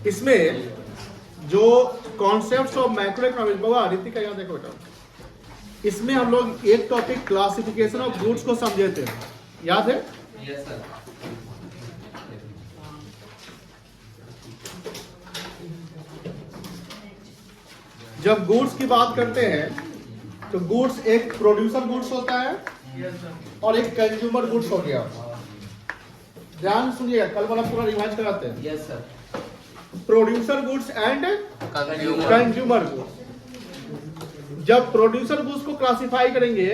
इसमें जो concepts of macro economics, बाबा ऋतिका याद देखो बेटा, इसमें हम लोग एक टॉपिक क्लासिफिकेशन ऑफ गुड्स को समझे थे, याद है? Yes sir. जब गुड्स की बात करते हैं तो गुड्स एक प्रोड्यूसर गुड्स होता है और एक कंज्यूमर गुड्स हो गया। ध्यान सुनिए, कल वाला पूरा रिवाइज कराते हैं। Yes sir. Producer goods and consumer goods. जब प्रोड्यूसर गुड्स को क्लासिफाई करेंगे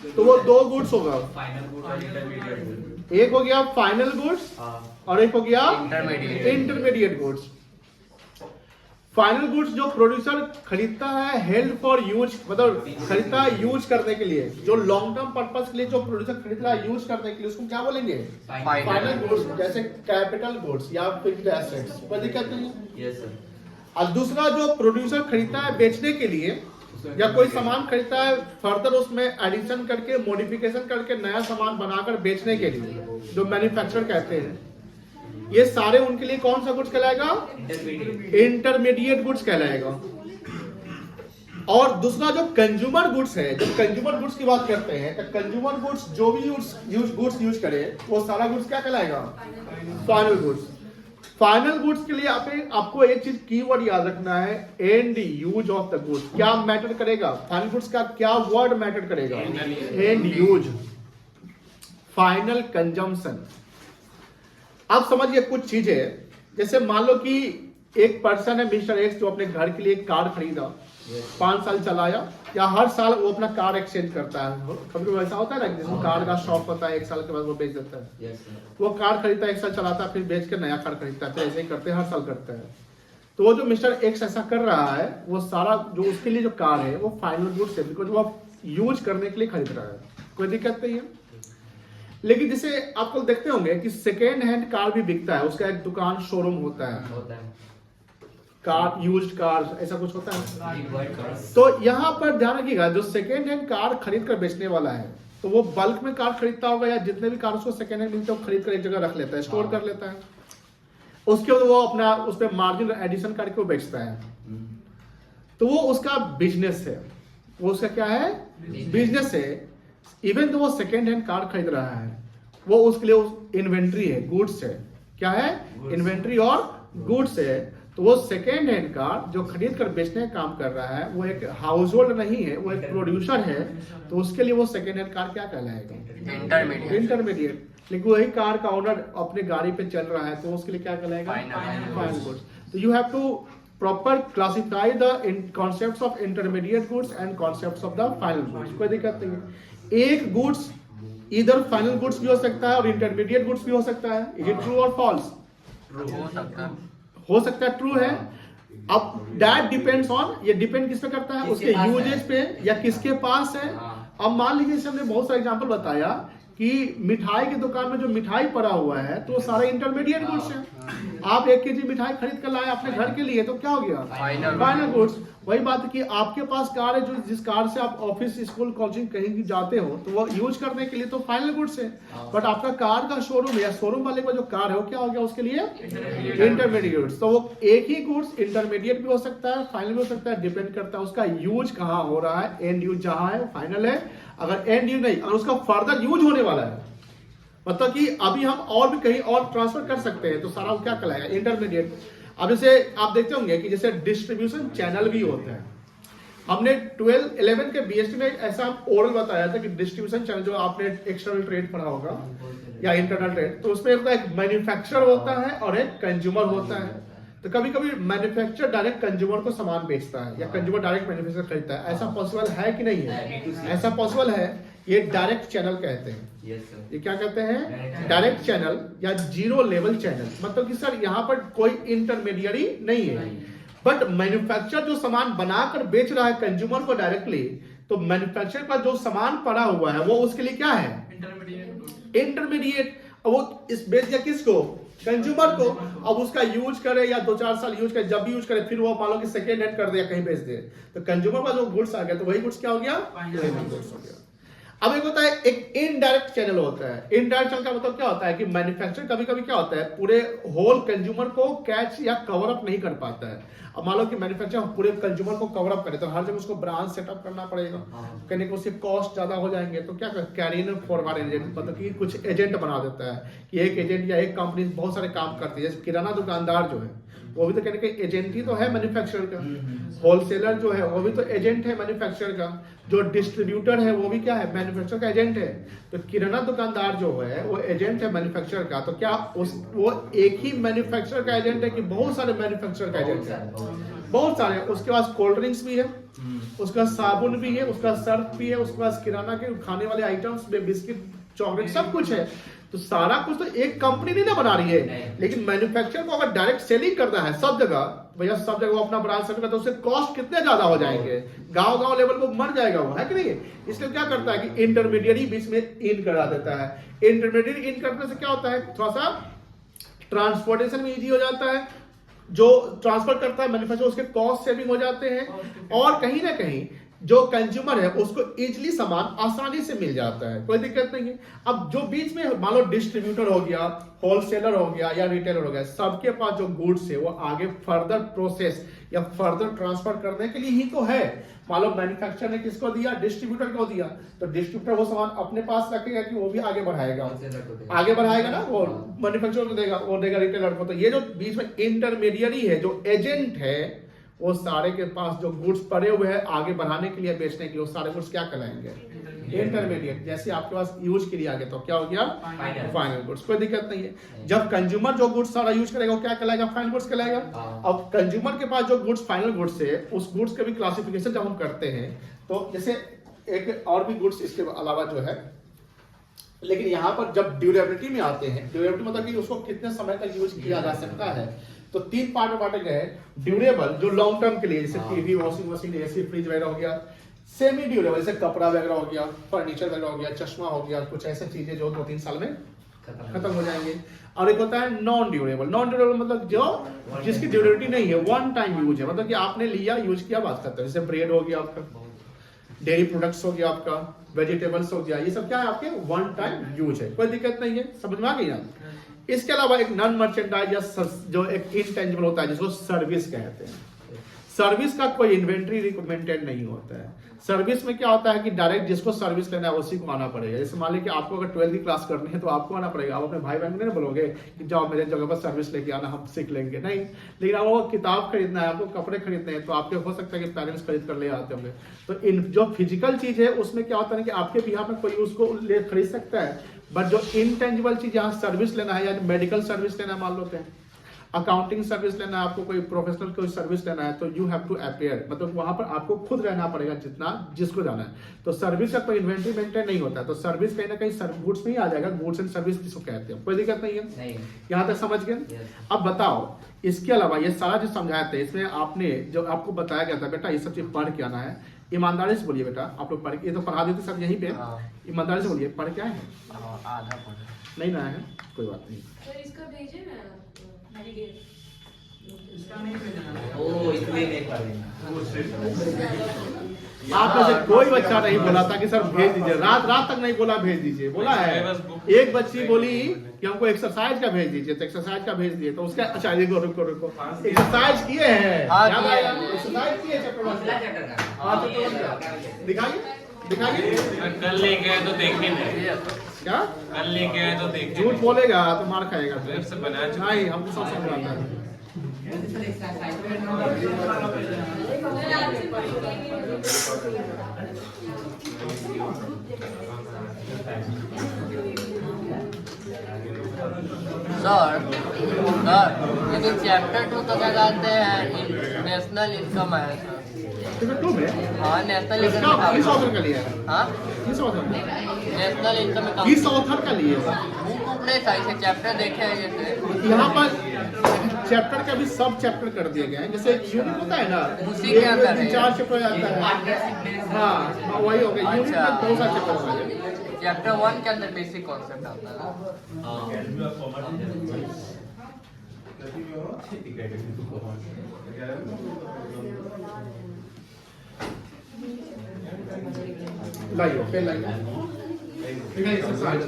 तो वो दो गुड्स होगा, फाइनल गुड और इंटरमीडिएट गुड। एक हो गया फाइनल गुड्स और एक हो गया इंटरमीडिएट गुड्स। फाइनल गुड्स जो प्रोड्यूसर खरीदता है हेल्ड फॉर यूज, मतलब खरीदता है यूज करने के लिए, जो लॉन्ग टर्म पर्पस के लिए जो प्रोड्यूसर खरीद रहा है यूज करने के लिए, उसको क्या बोलेंगे? Final goods. जैसे कैपिटल गुड्स या फिक्स्ड एसेट्स, कोई दिक्कत नहीं। Yes sir. और दूसरा जो प्रोड्यूसर खरीदता है बेचने के लिए या कोई सामान खरीदता है फर्दर उसमें एडिशन करके मॉडिफिकेशन करके नया सामान बनाकर बेचने के लिए, जो मैन्युफैक्चर कहते हैं, ये सारे उनके लिए कौन सा गुड्स कहलाएगा? इंटरमीडिएट गुड्स कहलाएगा। और दूसरा जो कंज्यूमर गुड्स है, जब कंज्यूमर गुड्स की बात करते हैं तो कंज्यूमर गुड्स जो भी गुड्स यूज करे वो सारा गुड्स क्या कहलाएगा? Final goods. फाइनल गुड्स के लिए आपको एक चीज कीवर्ड याद रखना है, and use of the goods. क्या मैटर करेगा? फाइनल गुड्स का क्या वर्ड मैटर करेगा? And use, final consumption. अब समझिए कुछ चीजें, जैसे मान लो कि एक पर्सन है मिस्टर एक्स जो अपने घर के लिए एक कार खरीदा, 5 साल चलाया, या हर साल वो अपना कार एक्सचेंज करता है। कभी ऐसा होता है ना, जिसमें कार का शॉप होता है, 1 साल के बाद वो बेच देता है। वो कार खरीदता है, 1 साल चलाता है, फिर बेच के नया कार खरीदता है, फिर ऐसे ही करते हैं, हर साल करते हैं। तो वो जो मिस्टर एक्स ऐसा कर रहा है, वो सारा जो उसके लिए जो कार है वो फाइनल गुड्स है, बिकॉज वो यूज करने के लिए खरीद रहा है, कोई दिक्कत नहीं है। लेकिन जैसे आप लोग देखते होंगे कि सेकेंड हैंड कार भी बिकता है, उसका एक दुकान शोरूम होता है, कार यूज्ड कार ऐसा कुछ होता है। तो यहाँ पर ध्यान रखिएगा, जो सेकेंड हैंड कार खरीद कर बेचने वाला है तो वो बल्क में कार खरीदता होगा, या जितने भी कार उसको सेकेंड हैंड मिलते हैं वो खरीद कर एक जगह रख लेता है, स्टोर कर लेता है, उसके बाद वो अपना उस पर मार्जिन एडिशन करके वो बेचता है। तो वो उसका बिजनेस है, वो उसका क्या है? बिजनेस है। इवन तो वो सेकेंड हैंड कार खरीद रहा है, वो उसके लिए इन्वेंट्री है, गुड्स है। क्या है? इन्वेंट्री और गुड्स है। तो वो सेकेंड हैंड कार जो खरीद कर बेचने का काम कर रहा है, वो एक हाउस होल्ड नहीं है, वो एक प्रोड्यूसर है। तो उसके लिए वो सेकेंड हैंड कार क्या कहलाएगा? इंटरमीडिएट। लेकिन वही कार का ओनर अपने गाड़ी पे चल रहा है तो उसके लिए क्या कहलाएगा? Final goods. तो you have to proper classify the concepts of intermediate goods and concepts of the final goods. कोई दिक्कत नहीं है। एक गुड्स इधर फाइनल गुड्स भी हो सकता है और इंटरमीडिएट गुड्स भी हो सकता है। इज इट ट्रू और फॉल्स? हो सकता है ट्रू है। अब दैट डिपेंड्स ऑन, ये डिपेंड किस पे करता है? उसके यूजेज पे या किसके पास है। अब मान लीजिए हमने बहुत सारे एग्जांपल बताया कि मिठाई की दुकान में जो मिठाई पड़ा हुआ है तो वो सारा इंटरमीडिएट गुड्स है। आप 1 केजी मिठाई खरीद कर लाए अपने घर के लिए तो क्या हो गया? Final goods. वही बात है कि आपके पास कार है, जो जिस कार से आप ऑफिस स्कूल कोचिंग कहीं भी जाते हो तो वो यूज करने के लिए तो फाइनल गुड्स है। बट आपका कार का शोरूम या शोरूम वाले का जो कार है वो क्या हो गया उसके लिए? Intermediate goods. तो वो एक ही गुड्स इंटरमीडिएट भी हो सकता है, फाइनल भी हो सकता है, डिपेंड करता है उसका यूज कहाँ हो रहा है। एंड यूज जहां है फाइनल है, अगर एंड यूज नहीं और उसका फर्दर यूज होने वाला है, मतलब कि अभी हम और भी कहीं और ट्रांसफर कर सकते हैं, तो सारा क्या कहलाएगा? इंटरमीडिएट। अब जैसे आप देखते होंगे कि जैसे डिस्ट्रीब्यूशन चैनल भी होते हैं। हमने 12-11 के बीएसटी में ऐसा ओरल बताया था कि डिस्ट्रीब्यूशन चैनल, जो आपने एक्सटर्नल ट्रेड पढ़ा होगा या इंटरनल ट्रेड, तो उसमें एक मैन्युफैक्चरर होता है और एक कंज्यूमर होता है। तो कभी कभी मैन्युफैक्चरर डायरेक्ट कंज्यूमर को सामान बेचता है या कंज्यूमर डायरेक्ट मैन्युफैक्चरर खरीदता है। ऐसा पॉसिबल है कि नहीं है? ऐसा पॉसिबल है। ये डायरेक्ट चैनल कहते हैं। ये क्या कहते हैं? डायरेक्ट चैनल या जीरो लेवल चैनल। मतलब कि सर यहाँ पर कोई इंटरमीडिएरी नहीं है, बट मैन्युफैक्चरर जो सामान बनाकर बेच रहा है कंज्यूमर को डायरेक्टली, तो मैन्युफैक्चरर का जो सामान पड़ा हुआ है वो उसके लिए क्या है? इंटरमीडिएट। वो इस बेच दिया किसको? कंज्यूमर को। अब उसका यूज करे या 2-4 साल यूज करे, जब भी यूज करे फिर वो मान लो कि सेकेंड हैंड कर दिया, कहीं बेच दे, तो कंज्यूमर का जो गुड्स आ गया तो वही गुड्स क्या हो गया? फाइनल गुड्स हो गया। अब एक होता है एक इनडायरेक्ट चैनल होता है। इनडायरेक्ट चैनल का मतलब क्या होता है कि मैन्युफैक्चरर कभी कभी क्या होता है पूरे होल कंज्यूमर को कैच या कवर अप नहीं कर पाता है। अब मान लो कि मैन्युफैक्चरर पूरे कंज्यूमर को कवर अप करे तो हर जगह उसको ब्रांच सेटअप करना पड़ेगा, कहने को उसके कॉस्ट ज्यादा हो जाएंगे। तो क्या कैरियर फॉरवर्ड एजेंट मतलब कि कुछ एजेंट बना देता है कि एक एजेंट या एक कंपनी बहुत सारे काम करती है। जैसे किराना दुकानदार जो है वो भी तो कहने के एजेंट ही तो है मैन्युफैक्चरर का, होलसेलर जो है वो भी तो एजेंट है मैन्युफैक्चरर का, जो डिस्ट्रीब्यूटर है वो भी क्या है मैन्युफैक्चरर का एजेंट है। तो किराना दुकानदार जो है वो एजेंट है मैन्युफैक्चरर का। तो क्या वो एक ही मैन्युफैक्चरर का एजेंट है कि बहुत सारे मैन्युफैक्चरर का एजेंट है? बहुत सारे। उसके पास कोल्ड ड्रिंक्स भी है, उसका साबुन भी है, उसका सर्फ भी है, उसके पास किराना के खाने वाले आइटम्स में बिस्किट चॉकलेट सब कुछ है। तो सारा कुछ तो एक कंपनी नहीं ना बना रही है, लेकिन मैन्युफैक्चरर को अगर डायरेक्ट सेलिंग करना है सब जगह, भैया सब जगह वो अपना ब्रांच सेट करता है तो उससे कॉस्ट कितने ज्यादा हो जाएंगे, गांव लेवल को मर जाएगा वो, है कि नहीं? इसलिए क्या करता है कि इंटरमीडिएट बीच में इन करा देता है। इंटरमीडिएट इन करने से क्या होता है थोड़ा सा ट्रांसपोर्टेशन में इजी हो जाता है, जो ट्रांसफर करता है मैन्युफैक्चरर उसके कॉस्ट सेविंग हो जाते हैं, और कहीं ना कहीं जो कंज्यूमर है उसको इजीली सामान आसानी से मिल जाता है, कोई दिक्कत नहीं है। अब जो बीच में मान लो डिस्ट्रीब्यूटर हो गया, होलसेलर हो गया या रिटेलर हो गया, सबके पास जो गुड्स है वो आगे फर्दर प्रोसेस या फर्दर ट्रांसफर करने के लिए ही तो है। मान लो मैन्युफैक्चरर ने किसको दिया, डिस्ट्रीब्यूटर को दिया, तो डिस्ट्रीब्यूटर वो सामान अपने पास रखेगा कि वो भी आगे बढ़ाएगा ना, वो मैन्युफैक्चरर को देगा, वो देगा रिटेलर को। तो ये जो बीच में इंटरमीडियरी है जो एजेंट है वो सारे के पास जो गुड्स पड़े हुए हैं आगे बढ़ाने के लिए बेचने के लिए, वो सारे गुड्स क्या कहलाएंगे? इंटरमीडिएट। जैसे आपके पास यूज के लिए आ गया तो क्या हो गया? Final goods. कोई दिक्कत नहीं है। जब कंज्यूमर जो गुड्स सारा यूज करेगा वो क्या कहलाएगा? फाइनल गुड्स कहलाएगा। अब कंज्यूमर के पास जो गुड्स फाइनल गुड्स है उस गुड्स के भी क्लासिफिकेशन जब हम करते हैं तो जैसे एक और भी गुड्स इसके अलावा जो है, लेकिन यहाँ पर जब ड्यूरेबिलिटी में आते हैं, ड्यूरेबिलिटी मतलब कि उसको कितने समय तक यूज किया जा सकता है, तो 3 पार्ट में बांटे गए। ड्यूरेबल जो लॉन्ग टर्म के लिए, जैसे TV, washing machine, AC, fridge वगैरह हो गया। सेमी ड्यूरेबल जैसे कपड़ा वगैरह हो गया, फर्नीचर वगैरह हो गया, चश्मा हो गया, कुछ ऐसी चीजें जो 2-3 साल में खत्म हो जाएंगे। और एक होता है नॉन ड्यूरेबल। नॉन ड्यूरेबल मतलब जो जिसकी ड्यूरेबिलिटी नहीं है, वन टाइम यूज है, मतलब कि आपने लिया यूज किया बात करते हैं। जैसे ब्रेड हो गया आपका, डेयरी प्रोडक्ट्स हो गया आपका, वेजिटेबल्स हो गया, ये सब क्या है आपके वन टाइम यूज है, कोई दिक्कत नहीं है। समझ में आ गई ना? इसके अलावा एक नॉन मर्चेंडाइज या जो एक इनटेंजिबल होता है जिसको सर्विस कहते हैं। सर्विस का कोई इन्वेंट्री रिकमेंडेड नहीं होता है। सर्विस में क्या होता है कि डायरेक्ट जिसको सर्विस लेना है उसी को आना पड़ेगा। जैसे मान लीजिए कि आपको अगर 12वीं क्लास करनी है तो आपको आना पड़ेगा, आप अपने भाई बहन को नहीं बोलोगे कि जाओ मेरे जगह पर सर्विस लेके आना, हम सीख लेंगे, नहीं। लेकिन आपको किताब खरीदना है, आपको कपड़े खरीदने हैं, तो आपके हो सकता है कि पेरेंट्स खरीद कर ले आते होंगे। तो इन जो फिजिकल चीज है उसमें क्या होता है कि आपके बिहार में कोई उसको खरीद सकता है, बट जो इनटेंजिबल चीज यहाँ सर्विस लेना है, या मेडिकल सर्विस लेना है, मान लो अकाउंटिंग सर्विस लेना है, आपको कोई प्रोफेशनल कोई सर्विस लेना है, तो यू हैव टू अपीयर, मतलब वहां पर आपको खुद रहना पड़ेगा जितना जिसको जाना है। तो सर्विस का कोई इन्वेंट्री मेंटेन नहीं होता है, तो सर्विस कहीं ना कहीं गुड्स में ही आ जाएगा, गुड्स एंड सर्विस जिसको कहते हैं। कोई दिक्कत नहीं है, यहाँ तक समझ गए? अब बताओ इसके अलावा ये सारा जो समझाया था इसमें आपने जो आपको बताया गया था बेटा ये सब चीज पढ़ के आना है। ईमानदारी से बोलिए बेटा, आप लोग पढ़ के, ये तो पढ़ा देते सब यहीं पे, ईमानदारी से बोलिए पढ़ के आए हैं? आधा नहीं ना है, कोई बात नहीं। सर इसका भेजे ना ओ इसलिए नहीं पढ़ेगा। आप में से कोई बच्चा नहीं बोला था कि सर भेज दीजिए, रात तक नहीं बोला भेज दीजिए, बोला है। एक बच्ची बोली कि हमको एक्सरसाइज का भेज दीजिए, तो एक्सरसाइज का भेज दिए, तो उसका अच्छा रुको एक्सरसाइज किए हैं, एक्सरसाइज किए दिखाइए। कल लेके आए तो देखे नहीं, क्या कल लेके आए तो देखे। झूठ बोलेगा तो मार खाएगा। नहीं हमको सब समझाता है। सर लेकिन चैप्टर 2 तो क्या कहते हैं नेशनल इनकम है सर। हाँ नेशनल इनकम किस ऑथर का लिया है? हाँ किस ऑथर नेशनल इनकम किस ऑथर का लिए? बुक नहीं था, इसे चैप्टर देखे हैं जैसे यहाँ पर चैप्टर का भी सब चैप्टर कर दिए गए हैं। जैसे यूनिट होता है ना, उसी के अंदर है। 4 चैप्टर आता है। हाँ वही हो गया, यूनिट में 2 साल चैप्टर होता है। चैप्टर 1 के अंदर बेसिक कॉन्सेप्ट आता है। लाइए, फिर लाइए। ठीक है एक्सरसाइज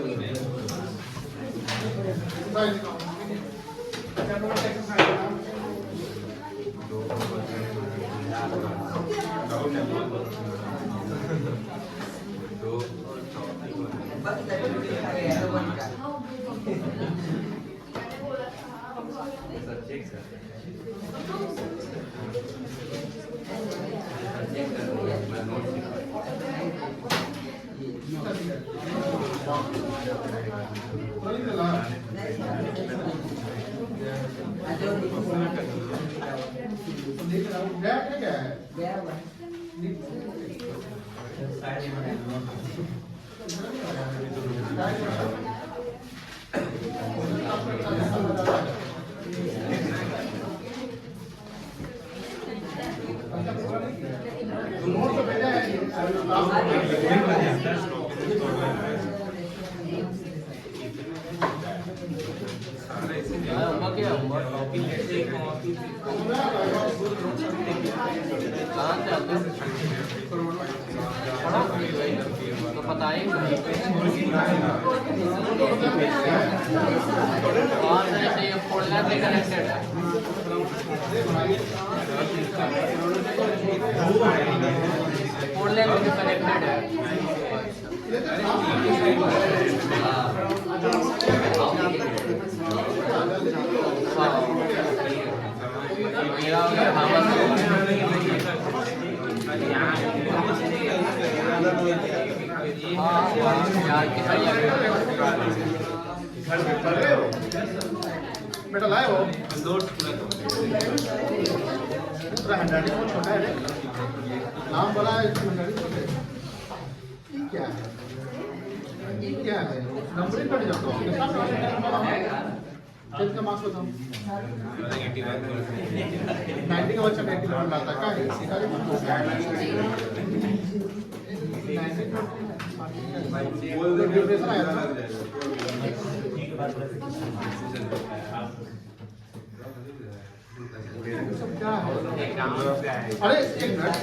क्या है तो पता ही और जैसे ये फोल्डर भी कनेक्टेड है फोल्डर भी कनेक्टेड है मेरा बेटा लाए हो पूरा हैंडराइटिंग बहुत छोटा है रे नाम बड़ा है ये क्या है ये क्या है नंबर कट जाता है कितना का मार्क्स बताओ 90 का बच्चा 91 लाता क्या है डिप्रेशन आया था क्या है अरे एक मिनट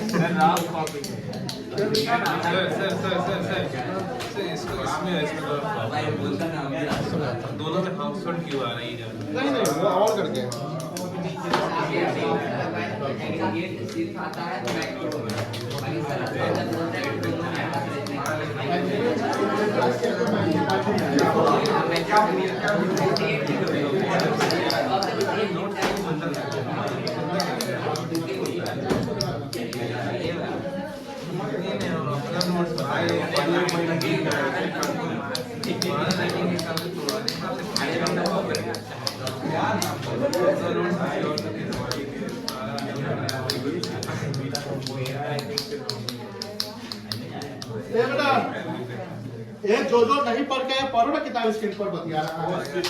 इसको दोनों में हाउसहोल्ड क्यों आ रही है नहीं वो और करके ये जो नहीं पढ़ के पढ़ो ना किताब स्क्रीन पर बतिया रहा है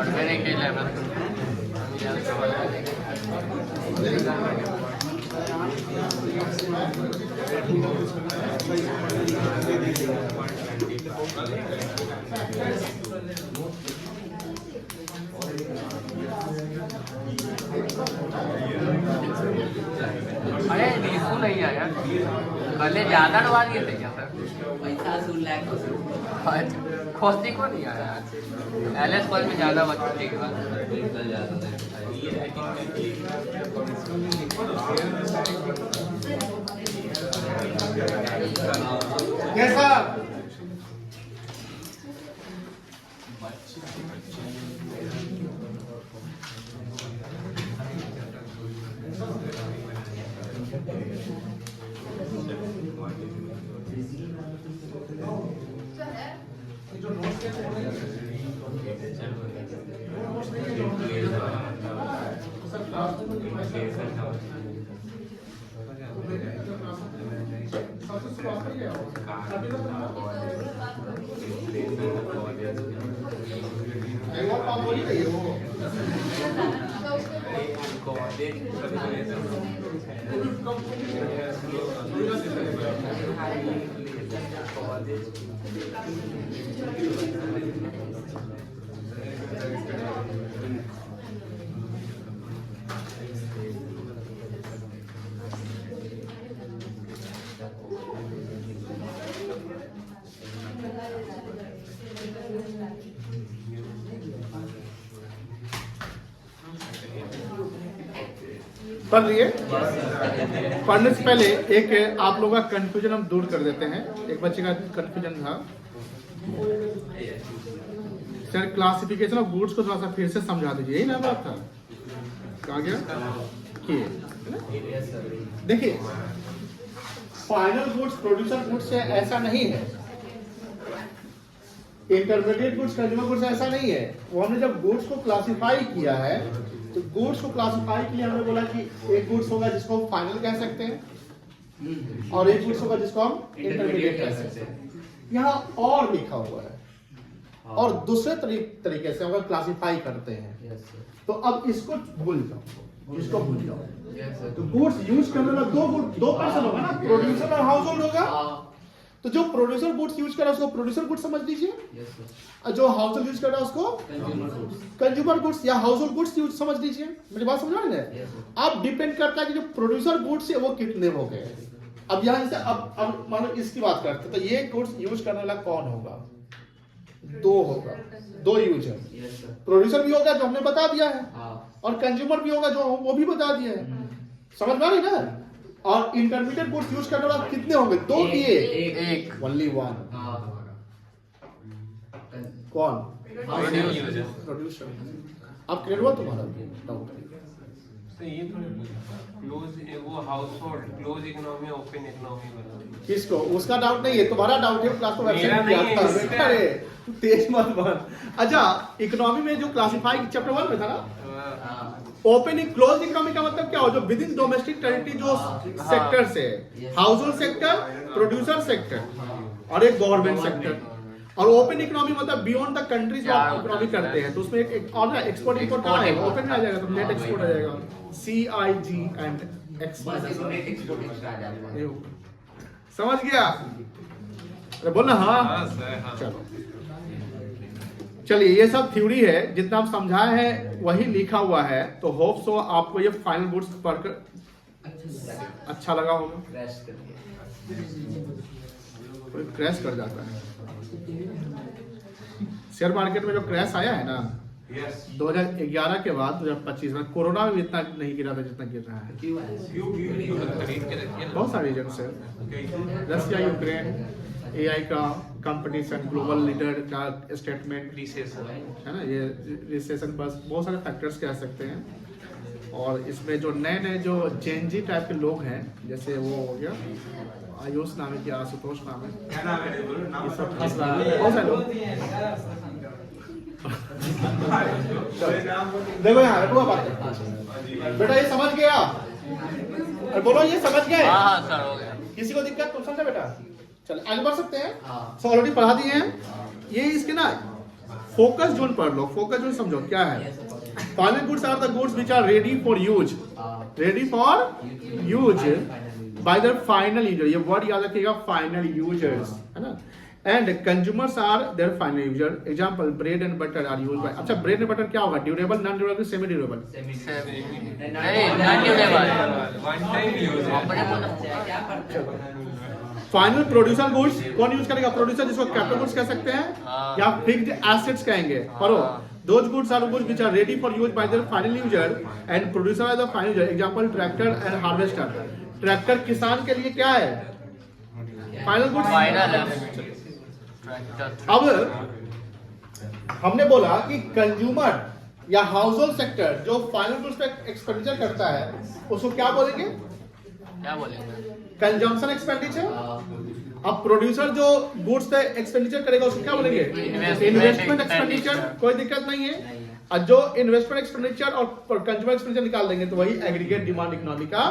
मेरे के लेवल अरे नींबू नहीं आया भले ज्यादा डवा दिए थे क्या सर पैसा खोस्ती को नहीं आया एलएस कॉल में ज्यादा बच्चे के बाद कैसा पढ़ लिए? पढ़ने से पहले एक आप लोगों का कंफ्यूजन हम दूर कर देते हैं। एक बच्चे का कंफ्यूजन था सर, क्लासिफिकेशन ऑफ गुड्स को थोड़ा सा फिर से समझा दीजिए। यही ना बात था, कहा गया कि देखिए फाइनल गुड्स प्रोड्यूसर गुड्स से ऐसा नहीं है, इंटरमीडिएट गुड्स कंज्यूमर गुड्स ऐसा नहीं है। वो हमने जब गुड्स को क्लासिफाई किया है तो गुड्स को क्लासिफाई के लिए हमने बोला कि एक गुड्स होगा जिसको हम फाइनल कह सकते हैं और एक गुड्स होगा जिसको हम इंटरमीडिएट कह सकते हैं। यहाँ और लिखा हुआ है और दूसरे तरीके से हम क्लासिफाई करते हैं। तो अब इसको भूल जाओ, इसको भूल जाओ। तो गुड्स यूज करने वाला दो पर्सन होगा ना, प्रोड्यूसर और हाउस होल्ड होगा। तो जो प्रोड्यूसर गुड्स यूज कर रहा है उसको प्रोड्यूसर गुड्स समझ लीजिए, और जो हाउस होल्ड यूज कर रहा है उसको कंज्यूमर गुड्स या हाउस होल्ड गुड्स यूज समझ लीजिए। मेरी बात समझ रहे हैं? अब डिपेंड करता है कि जो प्रोड्यूसर गुड्स है वो कितने हो गए। अब यहाँ से अब मान लो इसकी बात करते तो ये गुड्स यूज करने वाला कौन होगा? दो होगा, दो यूजर। प्रोड्यूसर भी होगा जो हमने बता दिया है और कंज्यूमर भी होगा जो वो भी बता दिया है। समझ में आ रही ना? और इंटरमीडिएट गुड्स यूज करने वाला कितने होंगे? दो की एक, ओनली वन। कौन? प्रोड्यूसर। अब क्लियर हुआ तुम्हारा डाउट? ये क्लोज वो house hold close economy open economy वाला किसको? उसका डाउट नहीं है, तुम्हारा डाउट है। क्लास में मेरा नहीं है। अरे तू तेज मत बन। अच्छा, इकोनॉमी में जो क्लासिफाई चैप्टर 1 में था ना, ओपन क्लोज इकोनॉमी का मतलब क्या हो? जो विद इन डोमेस्टिक टेरिटरी जो सेक्टर से, house hold sector, producer sector और एक गवर्नमेंट सेक्टर। और ओपन इकोनॉमी मतलब बियॉन्ड द कंट्री जो इकोनॉमी करते हैं। तो उसमें एक और एक्सपोर्ट इंपोर्ट कहाँ है? ओपन में आ जाएगा, तो नेट एक्सपोर्ट आ जाएगा, CIG एंड एक्सपोर्ट। समझ गया? अरे बोलना हाँ। चलो चलिए, ये सब थ्योरी है, जितना हम समझाए हैं वही लिखा हुआ है। तो होप सो आपको ये फाइनल गुड्स पढ़कर अच्छा लगा होगा। कोई क्रैश कर जाता है शेयर मार्केट में। जो क्रैश आया है ना 2011 के बाद 2025 में, कोरोना में भी इतना नहीं गिरा था जितना गिर रहा है। बहुत सारे रीजन है, रशिया, यूक्रेन, AI का कंपटीशन, ग्लोबल लीडर का स्टेटमेंट, रिसेशन है ना, ये रिसेशन, बस बहुत सारे फैक्टर्स कह सकते हैं। और इसमें जो नए जो जेनजी टाइप के लोग हैं, जैसे वो हो गया आयुष नाम है, क्या आशुतोष नाम है, ये सब फंस रहा है। बहुत सारे लोग देखो यहाँ बात बेटा, ये समझ गया? अरे बोलो, ये समझ गए? हाँ सर, हो गया। किसी को दिक्कत तो समझा बेटा? चल आगे बढ़ सकते हैं। सो ऑलरेडी पढ़ा दिए हैं। ये इसके ना फोकस जोन पढ़ लो। फोकस जोन समझो क्या है? Final goods are the goods which are ready for use, ready for use by the final user. ये वर्ड याद रखिएगा, फाइनल यूजर्स, है ना। And consumers are their final user. Example, bread and butter are used by. अच्छा, bread and butter क्या होगा? Durable, non durable, semi durable? One time use. Final producer goods कौन use करेगा? Producer, जिसको capital goods कह सकते हैं या फिक्स्ड एसेट्स कहेंगे। पढ़ो, those goods are goods which are ready for use by their final user and producer are the final user. Example, tractor and harvester. Tractor किसान के लिए क्या है? फाइनल गुड्स, फाइनल है। अब हमने बोला कि कंज्यूमर या हाउस होल्ड सेक्टर जो फाइनल गुड्स पे एक्सपेंडिचर करता है उसको क्या बोलेंगे? क्या बोलेंगे? Consumption expenditure. अब प्रोड्यूसर जो गुड्स पे एक्सपेंडिचर करेगा उसको क्या बोलेंगे? Investment expenditure. कोई दिक्कत नहीं है। और जो इन्वेस्टमेंट एक्सपेंडिचर और कंज्यूमर एक्सपेंडिचर निकाल देंगे तो वही एग्रीगेट डिमांड इकोनॉमी का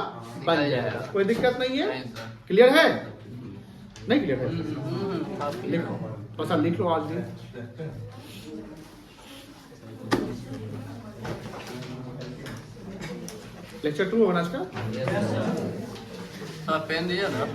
बन जाएगा। कोई दिक्कत नहीं है? क्लियर है? नहीं क्लियर है? लिखो, बस लिख लो आज भी। लेक्चर 2 होगा आज का। पेन दीजिए ना।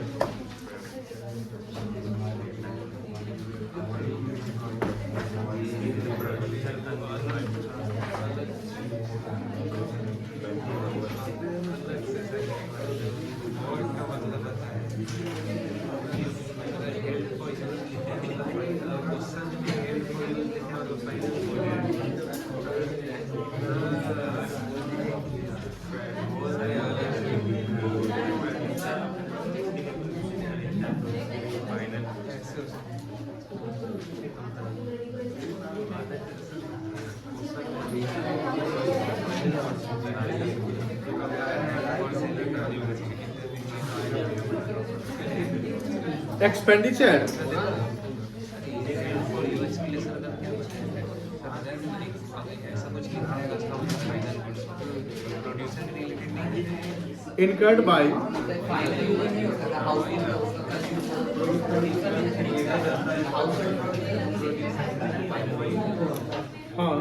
एक्सपेंडिचर incurred by हाँ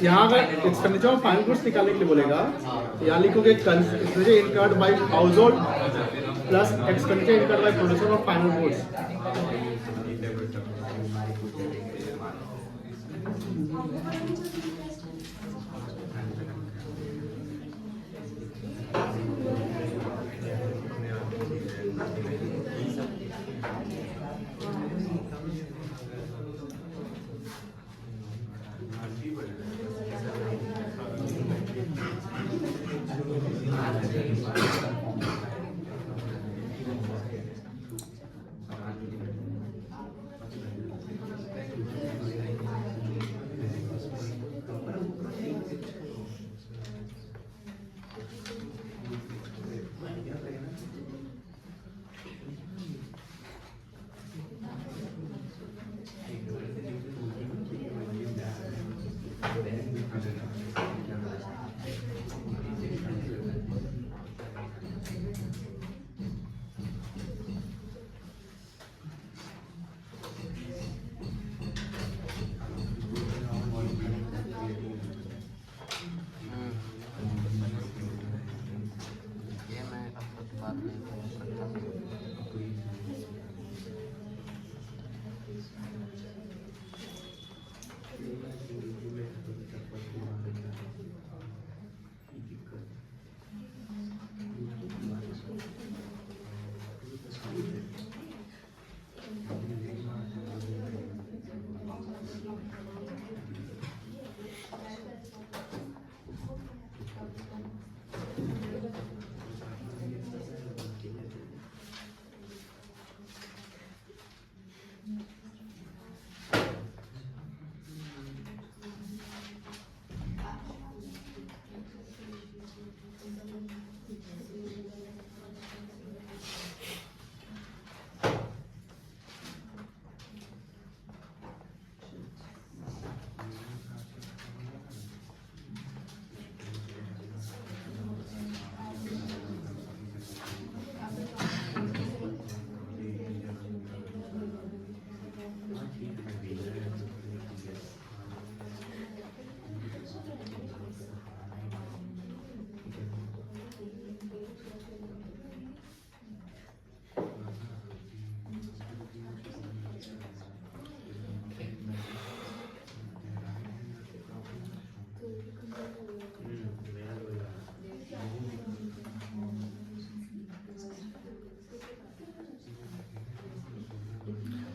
यहाँ अगर एक्सपेंडिचर ऑफ फाइनल गुड्स निकालने के लिए बोलेगा तो यहाँ लिखोगे expenditure incurred by house hold plus expenditure incurred by producer of final goods.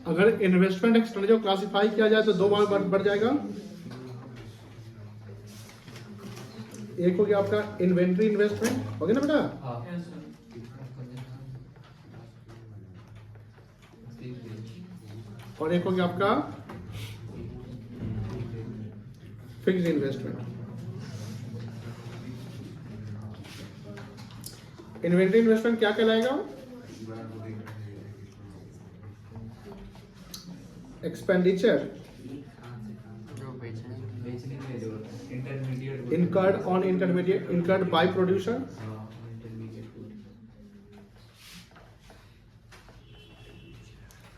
अगर इन्वेस्टमेंट एक्सपेंडिचर को क्लासिफाई किया जाए तो दो बार बढ़ जाएगा। एक हो गया आपका इन्वेंट्री इन्वेस्टमेंट, हो गया ना बेटा, और एक हो गया आपका फिक्स्ड इन्वेस्टमेंट। इन्वेंट्री इन्वेस्टमेंट क्या कहलाएगा? Expenditure incurred on intermediate, incurred by producer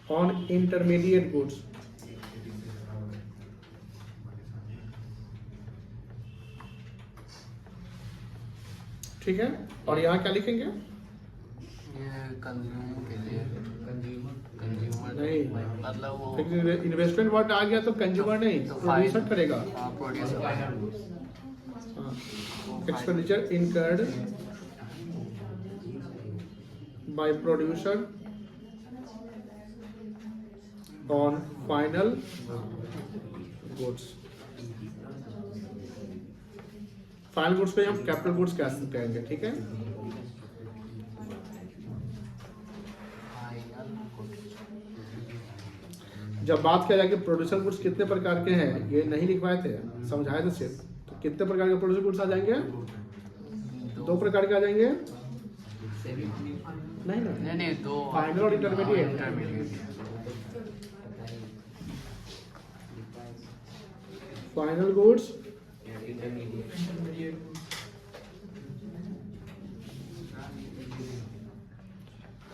on intermediate goods। ठीक है, और यहाँ क्या लिखेंगे? ये कंज्यूमर के लिए, कंज्यूमर नहीं, मतलब वो इन्वेस्टमेंट वर्ड आ गया तो कंज्यूमर नहीं, प्रोड्यूसर करेगा। Producer expenditure incurred by producer on final goods. Final goods पे हम कैपिटल गुड्स कहेंगे, ठीक है। जब बात किया जाए कि प्रोड्यूसर गुड्स कितने प्रकार के हैं, ये नहीं लिखवाए थे, समझाए थे सिर्फ। तो कितने प्रकार के प्रोड्यूसर गुड्स आ जाएंगे? 2 प्रकार के आ जाएंगे। नहीं, दो फाइनल और intermediate. Final goods,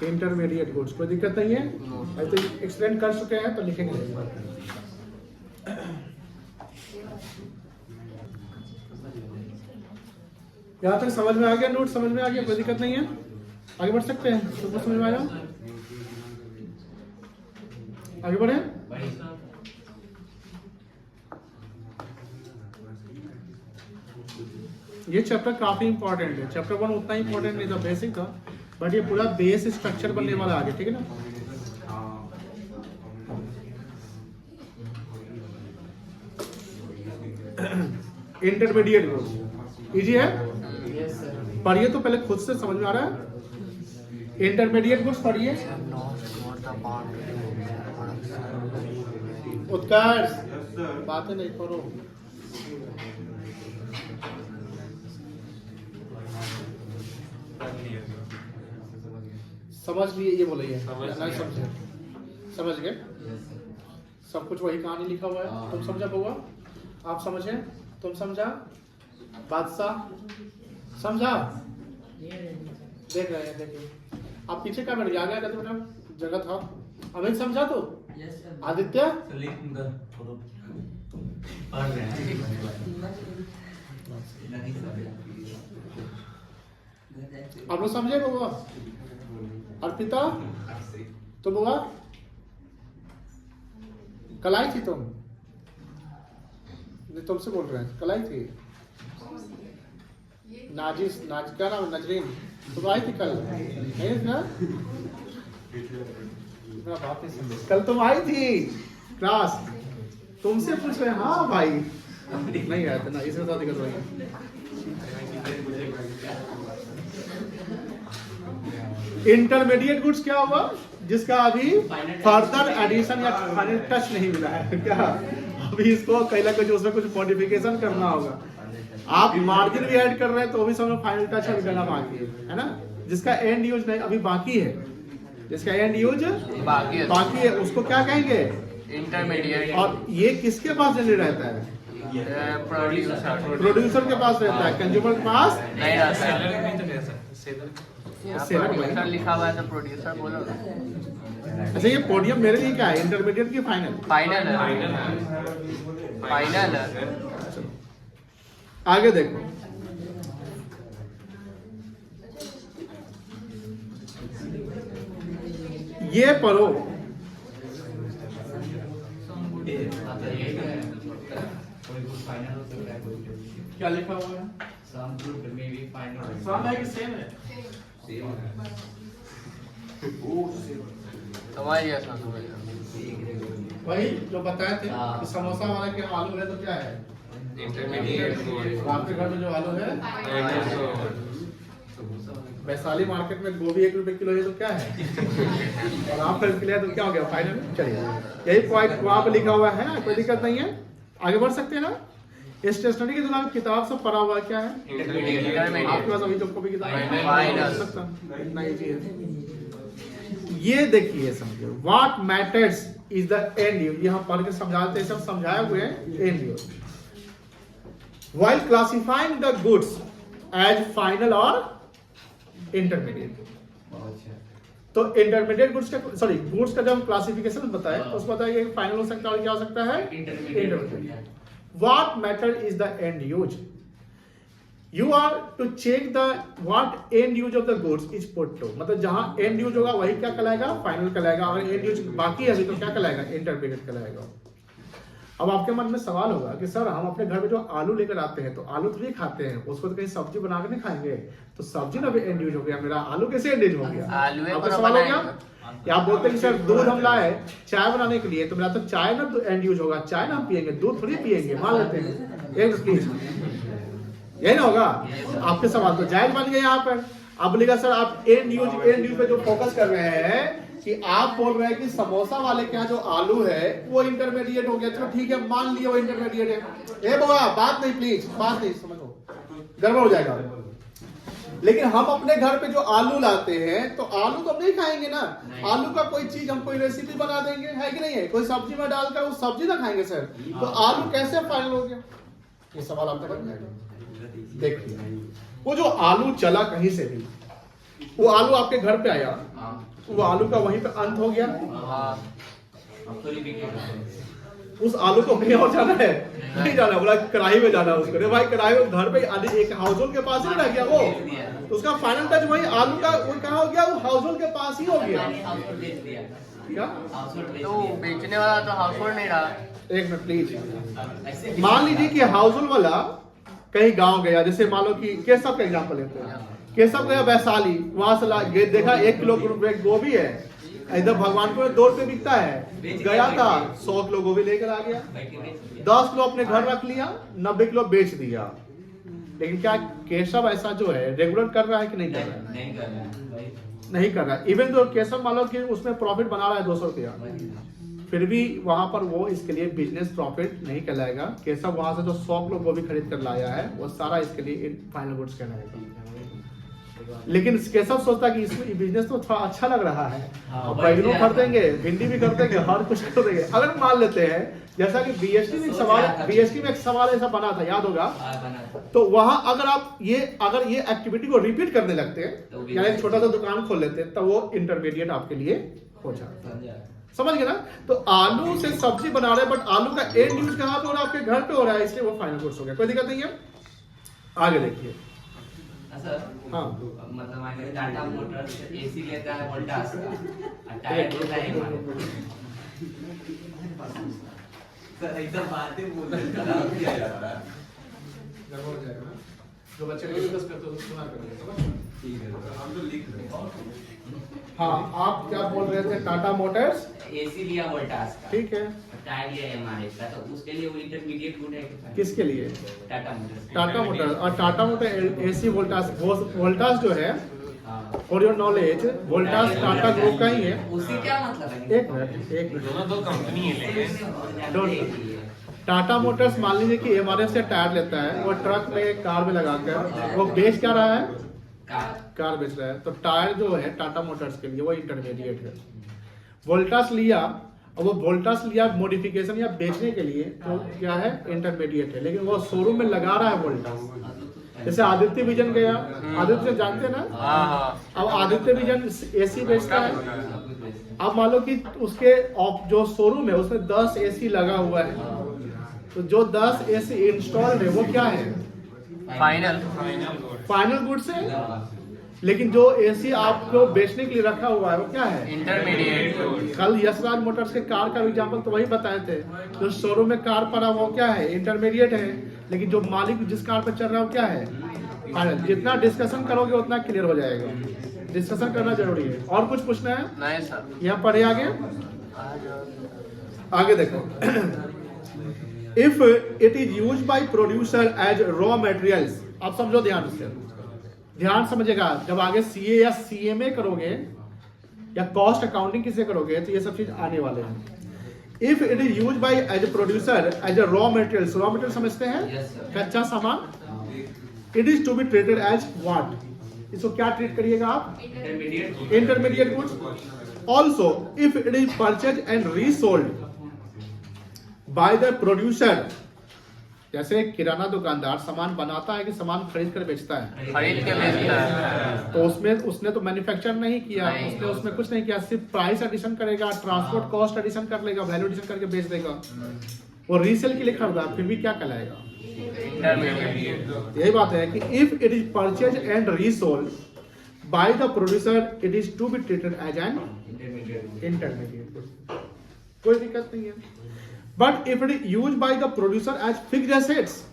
intermediate goods. कोई दिक्कत नहीं है, ऐसे एक्सप्लेन कर चुके हैं तो लिखेंगे। यहाँ तक समझ में आ गया? नोट समझ में आ गया? कोई दिक्कत नहीं है, आगे बढ़ सकते हैं। तो समझ में आया? आगे बढ़े। ये चैप्टर काफी इंपॉर्टेंट है। चैप्टर 1 उतना इंपॉर्टेंट नहीं था, बेसिक था, बट ये पूरा बेस स्ट्रक्चर बनने वाला आगे, ठीक है ना। इंटरमीडिएट गुड्स इजी है, पढ़िए तो पहले खुद से समझ में आ रहा है। इंटरमीडिएट गुड्स पढ़िए। उत्कर्ष बातें नहीं करो। समझ लिए? ये बोलिए नहीं समझे? समझ गए? सब कुछ वही कहानी लिखा हुआ है। तुम समझा बउआ? आप समझे? तुम समझा? बादशाह समझा? देख रहे हैं, देखिए आप पीछे क्या बैठ गए, आगे आगे तो जगह था। अमित समझा? तो आदित्य आप लोग समझे बउआ? अर्पिता तो बुआ कल आई थी तुम? तुमसे बोल रहे हैं, कल आई थी। नाजिस क्या नाम? नजरीन तुम आई थी कल? नहीं ना, बात नहीं समझे। कल तुम आई थी क्लास, तुमसे पूछ रहे। हाँ भाई नहीं आया था ना, इसमें तो दिक्कत हुई। इंटरमीडिएट गुड्स क्या होगा? जिसका अभी फर्दर एडिशन या फाइनल टच नहीं मिला है। क्या अभी इसको कहीं ना कहीं उसमें कुछ मॉडिफिकेशन करना होगा। आप मार्जिन भी ऐड कर रहे हैं तो भी समय फाइनल टच करना बाकी है ना। जिसका एंड यूज नहीं अभी बाकी है, जिसका एंड यूज बाकी है उसको क्या कहेंगे? इंटरमीडिएट। और ये किसके पास जनरेट रहता है? प्रोड्यूसर के पास रहता है, कंज्यूमर के पास नहीं रहता है। प्रोड्यूसर लिखा हुआ है तो प्रोड्यूसर बोलो ना। अच्छा ये पोडियम मेरे लिए क्या है? इंटरमीडिएट की फाइनल? फाइनल है। आगे देखो, ये पढ़ो। क्या लिखा हुआ है? वही जो बताए थे कि समोसा वाला के आलू है तो क्या है? इंटरमीडिएट। आपके घर में जो आलू है, वैशाली मार्केट में गोभी 1 रुपए किलो है तो क्या है? और आप खरीद के लिए तो क्या हो गया? फाइनल। चलिए यही पॉइंट वहां पर लिखा हुआ है, कोई दिक्कत नहीं है, आगे बढ़ सकते हैं ना। स्टेशनरी के दुकान किताब सब पढ़ा हुआ क्या है? आपके पास अभी तुमको भी किताब नहीं जी। ये देखिए समझो, what matters is the end use. यहाँ पढ़ के समझाते हैं, सब समझाए हुए हैं and use. While classifying the goods as final or intermediate, तो इंटरमीडिएट गुड्स का गुड्स का जब हम क्लासिफिकेशन बताए तो उसको बताया कि फाइनल हो सकता है और क्या हो सकता है? Intermediate. What matter is the end use. You are to check the what end use of the goods is put to, मतलब जहां एंड यूज होगा वही क्या कहलाएगा, फाइनल कहलाएगा। अगर एंड यूज बाकी है अभी तो क्या कहलाएगा, इंटरमीडिएट कहलाएगा। अब आपके मन में सवाल होगा कि सर हम अपने घर में जो आलू लेकर आते हैं तो आलू थोड़ी खाते हैं, उसको तो कहीं सब्जी बना के नहीं खाएंगे, तो सब्जी ना भी एंड यूज हो गया मेरा, आलू कैसे एंड यूज हो गया? आपका सवाल हो गया। या आप बोलते हैं कि सर दूध हम लाए चाय बनाने के लिए, तो मेरा तो चाय ना तो एंड यूज होगा, चाय ना हम पियेंगे, दूध थोड़ी पियेंगे, मान लेते हैं एक प्लीज, यही ना होगा। आपके सवाल तो जायज बन गए यहाँ पर। अब बोलेगा सर आप एंड यूज पे जो फोकस कर रहे हैं कि आप बोल रहे हैं कि समोसा वाले के यहाँ जो आलू है वो इंटरमीडिएट हो गया, चलो ठीक है मान लिया वो इंटरमीडिएट है। ए बाबा बात नहीं, प्लीज बात नहीं समझो, गड़बड़ हो जाएगा। लेकिन हम अपने घर पे जो आलू लाते हैं तो आलू तो हम नहीं खाएंगे ना, आलू का कोई चीज हम कोई रेसिपी बना देंगे, है कि नहीं है, कोई सब्जी में डालकर वो सब्जी ना खाएंगे सर, तो आलू कैसे फाइनल हो गया, ये सवाल आपका बन जाएगा। देखिए वो जो आलू चला कहीं से भी, वो आलू आपके घर पे आया, वो आलू का वहीं पे अंत हो गया, उस आलू को कहीं और जाना है नहीं जाना, बोला कढ़ाई में जाना उसको, अरे भाई कढ़ाई में घर पे एक हाउस होल्ड के पास ही रह गया वो, तो उसका फाइनल टच वही आलू का वो कहाँ हो गया, वो हाउस होल्ड के पास ही हो गया। क्या तो बेचने वाला तो हाउस होल्ड नहीं रहा। एक मिनट प्लीज, मान लीजिए कि हाउस होल्ड वाला कहीं गांव गया, जैसे मान लो कि केशव का एग्जांपल लेते हैं, केशव गया वैशाली, वहां से देखा 1 किलो गोभी है, इधर भगवानपुर में 2 रुपए बिकता है, गया था 100 किलो गोभी लेकर आ गया, 10 किलो अपने घर रख लिया, 90 किलो बेच दिया। लेकिन क्या केशव ऐसा जो है रेगुलर कर रहा है कि नहीं कर रहा है? नहीं कर रहा है। इवन तो केशव मान लो कि उसमें प्रॉफिट बना रहा है 200 रुपया, फिर भी वहां पर वो इसके लिए बिजनेस प्रॉफिट नहीं कहलाएगा। केशव वहां से जो 100 किलो गोभी खरीद कर लाया है वो सारा इसके लिए फाइनल गुड्स कहलाएगा। लेकिन केशव सोचता कि इसमें बिजनेस तो थोड़ा अच्छा लग रहा है, बैगनों खरीदेंगे, भिंडी भी खरीदेंगे, हर कुछ खरीदेंगे। अगर मान लेते हैं जैसा कि बीएसटी में एक सवाल ऐसा बना था, याद होगा, तो वहां अगर ये एक्टिविटी को रिपीट करने लगते हैं, यानी छोटा सा दुकान खोल लेते हैं, तो वो इंटरमीडिएट आपके लिए हो जाता है। समझ गए ना? तो आलू से सब्जी बना रहे हैं, बट आलू का एंड यूज कहां पे हो रहा है, आपके घर पे हो रहा है, इसलिए वो फाइनल गुड्स हो गया। कोई दिक्कत नहीं है। आगे देखिए। हाँ मतलब टाटा मोटर्स एसी लेता है वोल्टास का, टायर लेता है सर, एकदम बातें बोल रहे हैं, किया जाता है, हो जाएगा। जो बच्चे डिस्कस करते हैं सुना करेंगे, समझ? ठीक है हम तो लिख रहे हैं। हाँ आप क्या बोल रहे थे? टाटा मोटर्स एसी लिया वोल्टास का, ठीक है, टायर लिया एमआरएफ का, तो उसके लिए वो इंटरमीडिएट गुड है। किसके लिए? टाटा मोटर्स। टाटा मोटर। और टाटा मोटर एसी वोल्टास जो है, for your knowledge, Voltas Tata group का ही है। उसी क्या मतलब है? एक मिनट दोनों दो कंपनी है, लेकिन टाटा मोटर्स मान लीजिए कि एमआरएफ से टायर लेता है, वो ट्रक में कार में लगाकर वो बेच क्या रहा है? कार बेच रहा है। तो टायर जो है टाटा मोटर्स के लिए वो इंटरमीडिएट है। वोल्टास लिया, और वो वोल्टास लिया मॉडिफिकेशन या बेचने के लिए, तो क्या है? इंटरमीडिएट है। लेकिन वो शोरूम में लगा रहा है वोल्टास। जैसे आदित्य विजन गया, आदित्य जानते ना? अब आदित्य विजन एसी बेचता है। अब मान लो कि उसके जो शोरूम है उसमें 10 एसी लगा हुआ है, तो जो 10 एसी इंस्टॉल्ड है वो क्या है? फाइनल गुड्स है। लेकिन जो एसी आपको बेचने के लिए रखा हुआ है वो क्या है? इंटरमीडिएट। कल यशराज मोटर्स के कार का एग्जांपल तो वही बताए थे, जो शोरूम में कार पड़ा वो क्या है? इंटरमीडिएट है। लेकिन जो मालिक जिस कार पर चल रहा है वो क्या है? फाइनल। जितना डिस्कशन करोगे उतना क्लियर हो जाएगा, डिस्कशन करना जरूरी है। और कुछ पूछना है? नहीं सर। यहाँ पढ़े आगे देखो। If it is use by producer as raw materials, आप समझो ध्यान से, ध्यान समझेगा। जब आगे सीए या सीएमए करोगे या कॉस्ट अकाउंटिंग किसे करोगे तो ये सब चीज आने वाले हैं। If it is use by as a producer as a raw materials, raw material समझते हैं? कच्चा सामान। It is to be treated as what? इसको क्या ट्रीट करिएगा आप? Intermediate goods. Also if it is purchase and resold by the producer, जैसे किराना दुकानदार सामान बनाता है कि सामान खरीद कर बेचता है? खरीद के बेचता है। तो उसने तो मैन्युफैक्चर नहीं किया, उसने उसमें कुछ नहीं किया, सिर्फ प्राइस एडिशन करेगा, ट्रांसपोर्ट कॉस्ट एडिशन कर लेगा, वैल्यू एडिशन करके बेच देगा। वो रीसेल के लिए खरीदा फिर भी क्या कहलाएगा? इंटरमीडिएट। यही बात है कि if it is purchase and resold by the producer it is to be treated as an intermediate, कोई दिक्कत नहीं है। But if it is use by the producer as fixed assets,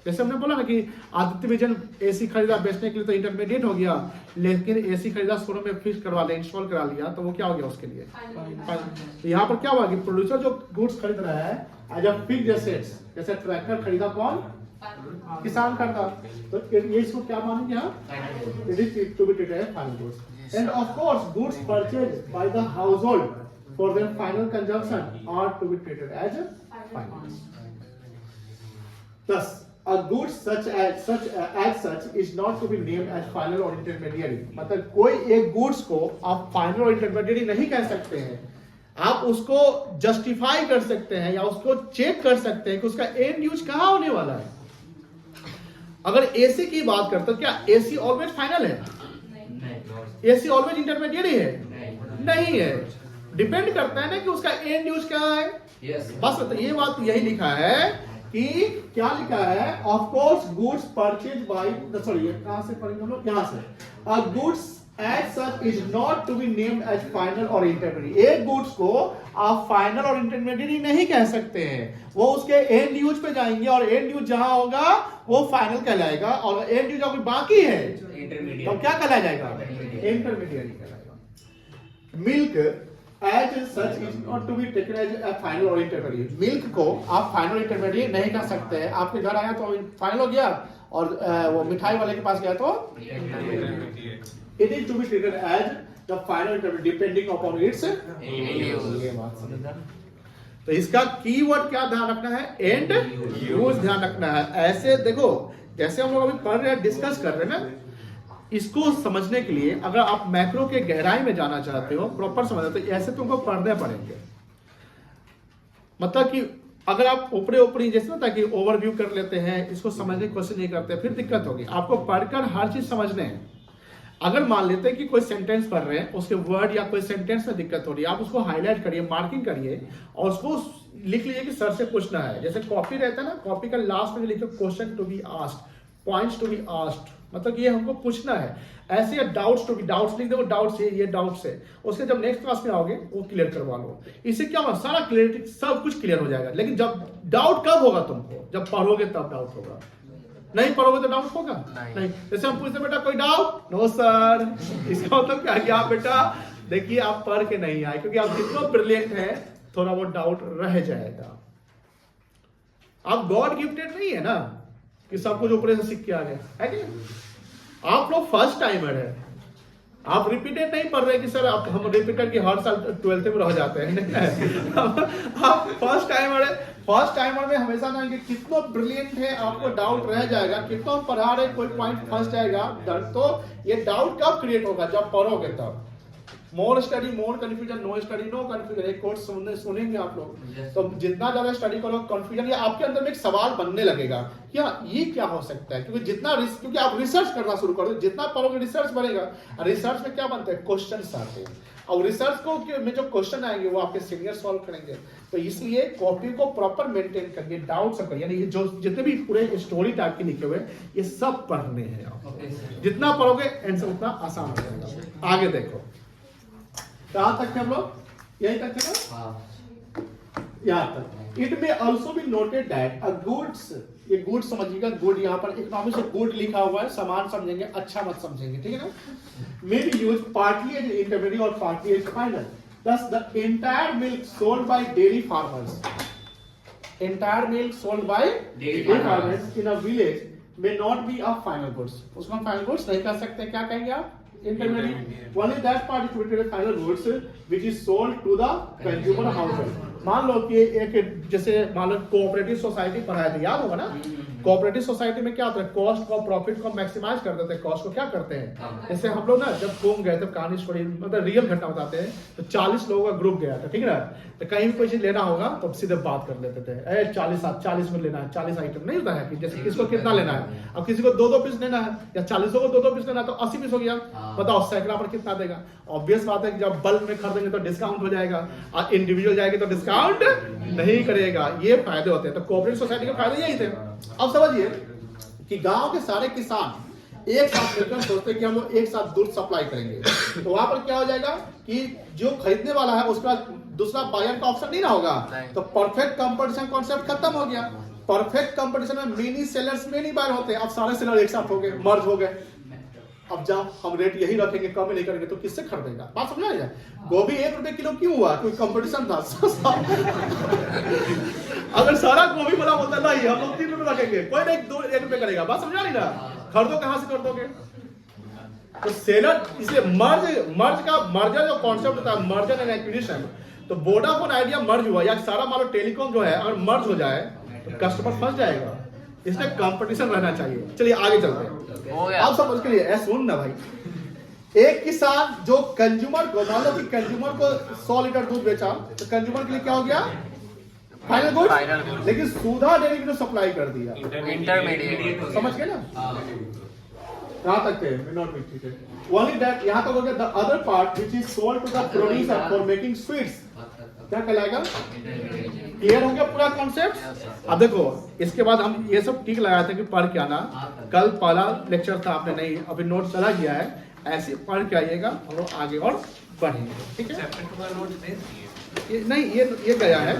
जैसे हमने बोला ना कि आदित्य विजन एसी खरीदा बेचने के लिए तो इंटरमीडिएट हो गया, लेकिन एसी खरीदा शोरूम में फिक्स करवा लिया, इंस्टॉल करा लिया, तो वो क्या हो गया उसके लिए? तो यहाँ पर क्या हुआ कि प्रोड्यूसर जो गुड्स खरीद रहा है एज अ फिक्स्ड एसेट्स, जैसे ट्रैक्टर खरीदा कौन? किसान खरीदा, तो ये इसको क्या मानेंगे हम? It is to be treated as final goods. And of course goods purchased by the household for their final consumption are to be treated as final. Thus, a good such is not to be named as final or intermediary. मतलब कोई एक goods को आप final और intermediate नहीं कह सकते हैं, आप उसको जस्टिफाई कर सकते हैं या उसको चेक कर सकते हैं कि उसका एंड यूज कहाँ होने वाला है। अगर एसी की बात करते तो क्या एसी ऑलवेज फाइनल है? एसी ऑलवेज इंटरमीडिएट है? नहीं है, डिपेंड करता है ना कि उसका एंड यूज क्या है। बस तो ये बात यही लिखा है कि क्या लिखा है, of course goods purchase by, sorry कहां से पढ़ेंगे हम लोग, यहां से, a goods as such is not to be named as final और इंटरमीडिएट। एक गुड्स को आप फाइनल और इंटरमीडिएट नहीं कह सकते हैं, वो उसके एंड यूज पे जाएंगे और एंड यूज जहां होगा वो फाइनल कहलाएगा, और एंड यूज अगर बाकी है तो क्या कहलाया जाएगा? इंटरमीडिएट कहलाएगा। Milk as such is not to be taken as a final और इंटरमीडिएट। मिल्क को आप फाइनल इंटरमीडिएट नहीं कर सकते हैं। आपके घर आया तो फाइनल हो गया और वो मिठाई वाले के पास गया तो it is to be treated as the final intermediate depending upon its use. तो इसका कीवर्ड क्या ध्यान रखना है? एंड यूज ध्यान रखना है। ऐसे देखो जैसे हम लोग अभी पढ़ रहे हैं, डिस्कस कर रहे हैं ना, इसको समझने के लिए अगर आप मैक्रो के गहराई में जाना चाहते हो, प्रॉपर समझना, तो ऐसे तुमको पढ़ने पड़ेंगे। मतलब कि अगर आप ऊपरी जैसे ना था कि ओवरव्यू कर लेते हैं, इसको समझने की कोशिश नहीं करते, फिर दिक्कत होगी। आपको पढ़कर हर चीज समझने हैं। अगर मान लेते हैं कि कोई सेंटेंस पढ़ रहे हैं, उसके वर्ड या कोई सेंटेंस में दिक्कत हो रही है, आप उसको हाईलाइट करिए, मार्किंग करिए और उसको लिख लीजिए कि सर से पूछना है। जैसे कॉपी रहता है ना, कॉपी का लास्ट में लिखो question to be asked, points to be asked, मतलब ये हमको पूछना है। ऐसे डाउट्स टू बी, डाउट्स लिख दो, डाउट्स ये डाउट्स है, उसके जब नेक्स्ट क्लास में आओगे वो क्लियर करवा लो। इससे क्या होगा, सारा क्लियरिटी सब कुछ क्लियर हो जाएगा। लेकिन जब डाउट कब होगा तुमको? जब पढ़ोगे तब डाउट होगा, नहीं पढ़ोगे तो डाउट होगा नहीं। जैसे हम पूछते बेटा कोई डाउट? No sir. इसका मतलब क्या कि आप बेटा देखिए आप पढ़ के नहीं आए, क्योंकि आप जितना ब्रिलियंट है थोड़ा बहुत डाउट रह जाएगा। आप गॉड गिफ्टेड नहीं है ना कि सब कुछ ऊपर से सीख के आ गए, है कि आप लोग फर्स्ट टाइमर है। आप रिपीटेड नहीं पढ़ रहे कि सर आप हम रिपीटेड की हर साल 12th में रह जाते हैं। आप फर्स्ट टाइमर है। फर्स्ट टाइमर में हमेशा ना कि कितना ब्रिलियंट है, आपको डाउट रह जाएगा। कितना हम पढ़ा रहे कोई पॉइंट फर्स्ट आएगा, तो ये डाउट कब क्रिएट होगा? जब पढ़ोगे तब। More study more confusion, no study no confusion. एक कोर्स सुनेंगे आप लोग, तो जितना ज्यादा स्टडी करो कंफ्यूजन या आपके अंदर में एक सवाल बनने लगेगा, क्या ये क्या हो सकता है? क्योंकि आप रिसर्च करना शुरू करो, जितना पढ़ोगे रिसर्च बढ़ेगा। रिसर्च में क्या बनता है? क्वेश्चंस आते हैं, और रिसर्च को में जो क्वेश्चन आएंगे वो आपके सीनियर सॉल्व करेंगे। तो इसलिए कॉपी को प्रॉपर मेंटेन करिए, डाउट सब करिए। यानी ये जो जितने भी पूरे स्टोरी टाइप के लिखे हुए ये सब पढ़ने हैं आप। जितना पढ़ोगे आंसर उतना आसान हो जाएगा। आगे देखो कहां तक थे हम लोग? यही तक थे ना, यहाँ तक। It may also be noted that a goods, ये गुड्स समझिएगा, गुड यहाँ पर इकोनॉमिक्स से गुड लिखा हुआ है, सामान समझेंगे, अच्छा मत समझेंगे, ठीक है ना। May be use partly as intermediate और partly as final. Thus the entire milk sold by dairy farmers, entire milk sold by dairy farmers in a village may not be a final goods. उसको हम final goods नहीं कह सकते, क्या कहेंगे आप? Intermediate. Only that part is considered final goods which is sold to the consumer household. मान लो कि एक जैसे मान लो कोऑपरेटिव सोसाइटी पढ़ाया था, याद होगा ना? कोऑपरेटिव सोसाइटी में क्या होता है, कॉस्ट को प्रॉफिट को मैक्सिमाइज कर देते हैं। कॉस्ट को क्या करते हैं, जैसे हम लोग ना जब कोम गए थे, कहानी स्टोरी मतलब रियल घटना बताते हैं, तो 40 लोगों का ग्रुप गया था, ठीक है ना। तो कहीं भी कोई चीज लेना होगा तो सीधे बात कर लेते थे, 40 में लेना है, 40 आइटम नहीं होता है कि जैसे किसको कितना लेना है। अब किसी को 2-2 पीस लेना है या 40 को 2-2 पीस लेना है तो 80 पीस हो गया, बताओ सैकड़ा पर कितना देगा। ऑब्वियस बात है कि जब बल्क में खरीदेंगे तो डिस्काउंट हो जाएगा, और इंडिविजुअल जाएगी तो डिस्काउंट नहीं करेगा। ये फायदे होते हैं। तो कोऑपरेटिव सोसाइटी के फायदे यही थे। अब समझिए कि गांव के सारे किसान एक साथ मिलकर सोचते हैं कि हम लोग एक साथ दूध सप्लाई करेंगे, तो वहां पर क्या हो जाएगा कि जो खरीदने वाला है उसका दूसरा बायर का ऑप्शन नहीं ना होगा, तो परफेक्ट कंपटीशन कॉन्सेप्ट खत्म हो गया। परफेक्ट कंपटीशन में मिनी सेलर्स में नहीं बायर होते, अब सारे सेलर एक साथ हो गए, मर्ज हो गए। अब जब हम रेट यही रखेंगे, कम नहीं करेंगे, तो किससे खरीदेगा? बात समझ आया? गोभी 1 रुपए किलो क्यों हुआ? कोई कंपटीशन था? अगर सारा गोभी वाला बोलता नहीं हम लोग 3 रुपए रखेंगे, कोई नहीं 1 रुपए करेगा। बात समझा नहीं ना? खरीदो कहां से खरीदोगे? तो सेलर, इसलिए मर्जर जो कॉन्सेप्ट होता है, मर्जर एंड एक्विजिशन, तो वोडाफोन आइडिया मर्ज हुआ या सारा मान लो टेलीकॉम जो है अगर मर्ज हो जाए तो कस्टमर फंस जाएगा, इसलिए कंपटीशन रहना चाहिए। चलिए आगे चलते हैं। आप समझ के लिए सुन ना भाई, एक किसान जो कंज्यूमर को, मान लो कि कंज्यूमर को 100 लीटर दूध बेचा, तो कंज्यूमर के लिए क्या हो गया? Final good. लेकिन सुधा डेयरी को सप्लाई कर दिया, इंटरमीडिएट। समझ गए ना? कहां तक थे? ओनली दैट, यहां तक हो गया। The other part which is sold to the producer for making sweets, क्या कहलाएगा? क्लियर हो गया पूरा कॉन्सेप्ट? अब देखो, इसके बाद हम ये सब ठीक लगाए थे कि पढ़ के आना। कल पहला लेक्चर था, आपने नहीं, अभी नोट चला गया है, ऐसे पढ़ के आइएगा और आगे और बढ़ेंगे, ठीक है? चैप्टर 2 का नोट दे दिए। नहीं, ये गया है।